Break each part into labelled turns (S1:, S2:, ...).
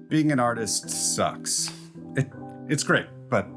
S1: Being an artist sucks. It's great, but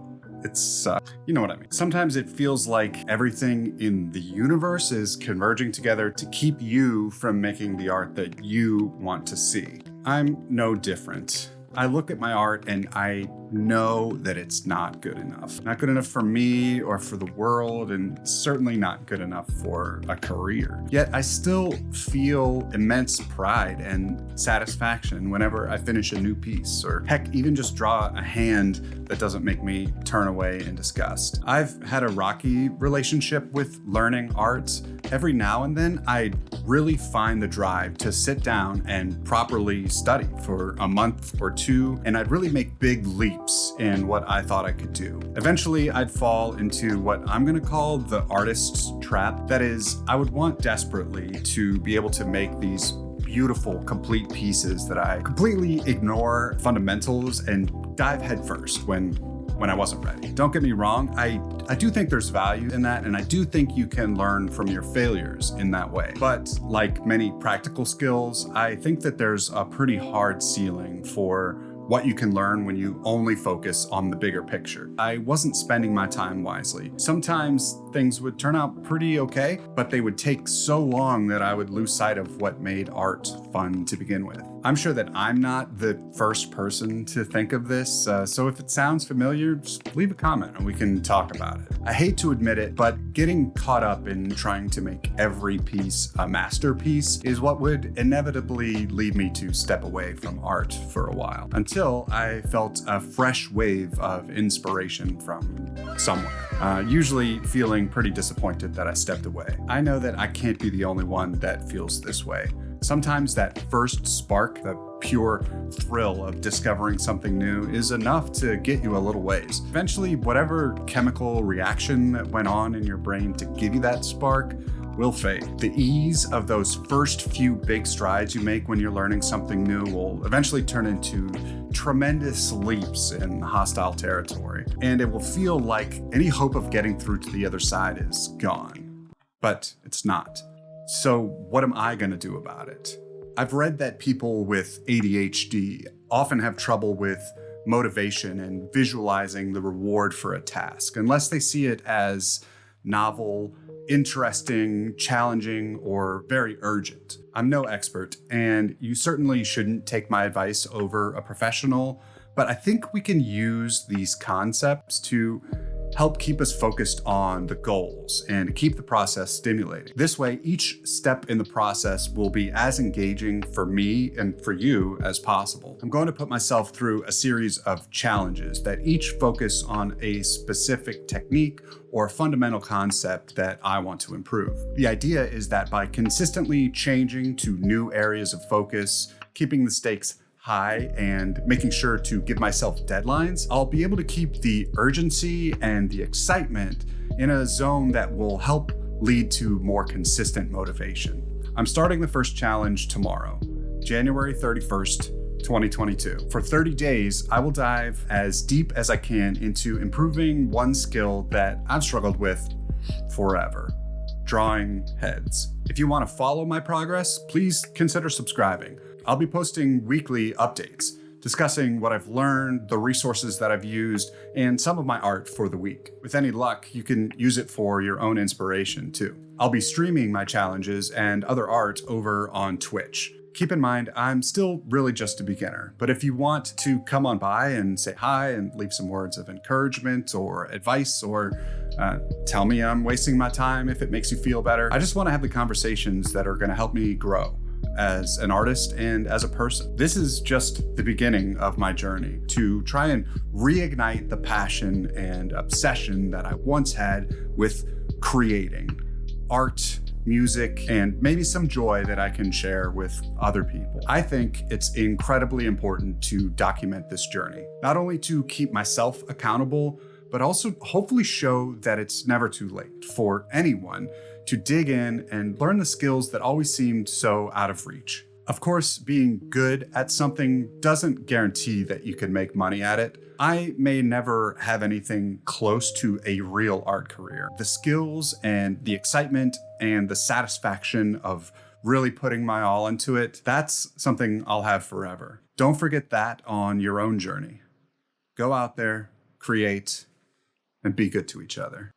S1: it sucks. You know what I mean. Sometimes it feels like everything in the universe is converging together to keep you from making the art that you want to see. I'm no different. I look at my art and I know that it's not good enough. Not good enough for me or for the world, and certainly not good enough for a career. Yet I still feel immense pride and satisfaction whenever I finish a new piece, or heck, even just draw a hand that doesn't make me turn away in disgust. I've had a rocky relationship with learning art. Every now and then, I really find the drive to sit down and properly study for a month or two, and I'd really make big leaps in what I thought I could do. Eventually, I'd fall into what I'm gonna call the artist's trap. That is, I would want desperately to be able to make these beautiful, complete pieces that I completely ignore fundamentals and dive headfirst when I wasn't ready. Don't get me wrong, I do think there's value in that, and I do think you can learn from your failures in that way. But like many practical skills, I think that there's a pretty hard ceiling for what you can learn when you only focus on the bigger picture. I wasn't spending my time wisely. Sometimes things would turn out pretty okay, but they would take so long that I would lose sight of what made art fun to begin with. I'm sure that I'm not the first person to think of this, so if it sounds familiar, just leave a comment and we can talk about it. I hate to admit it, but getting caught up in trying to make every piece a masterpiece is what would inevitably lead me to step away from art for a while, until I felt a fresh wave of inspiration from somewhere, usually feeling pretty disappointed that I stepped away. I know that I can't be the only one that feels this way. Sometimes that first spark, the pure thrill of discovering something new, is enough to get you a little ways. Eventually, whatever chemical reaction that went on in your brain to give you that spark will fade. The ease of those first few big strides you make when you're learning something new will eventually turn into tremendous leaps in hostile territory, and it will feel like any hope of getting through to the other side is gone. But it's not. So what am I going to do about it? I've read that people with ADHD often have trouble with motivation and visualizing the reward for a task, unless they see it as novel, interesting, challenging, or very urgent. I'm no expert, and you certainly shouldn't take my advice over a professional, but I think we can use these concepts to help keep us focused on the goals and keep the process stimulating. This way, each step in the process will be as engaging for me and for you as possible. I'm going to put myself through a series of challenges that each focus on a specific technique or fundamental concept that I want to improve. The idea is that by consistently changing to new areas of focus, keeping the stakes high, and making sure to give myself deadlines, I'll be able to keep the urgency and the excitement in a zone that will help lead to more consistent motivation. I'm starting the first challenge tomorrow, January 31st, 2022. For 30 days, I will dive as deep as I can into improving one skill that I've struggled with forever: drawing heads. If you want to follow my progress, please consider subscribing. I'll be posting weekly updates, discussing what I've learned, the resources that I've used, and some of my art for the week. With any luck, you can use it for your own inspiration too. I'll be streaming my challenges and other art over on Twitch. Keep in mind, I'm still really just a beginner, but if you want to come on by and say hi and leave some words of encouragement or advice, or tell me I'm wasting my time if it makes you feel better, I just want to have the conversations that are going to help me grow as an artist and as a person. This is just the beginning of my journey to try and reignite the passion and obsession that I once had with creating art, music, and maybe some joy that I can share with other people. I think it's incredibly important to document this journey, not only to keep myself accountable, but also hopefully show that it's never too late for anyone to dig in and learn the skills that always seemed so out of reach. Of course, being good at something doesn't guarantee that you can make money at it. I may never have anything close to a real art career. The skills and the excitement and the satisfaction of really putting my all into it, that's something I'll have forever. Don't forget that on your own journey. Go out there, create, and be good to each other.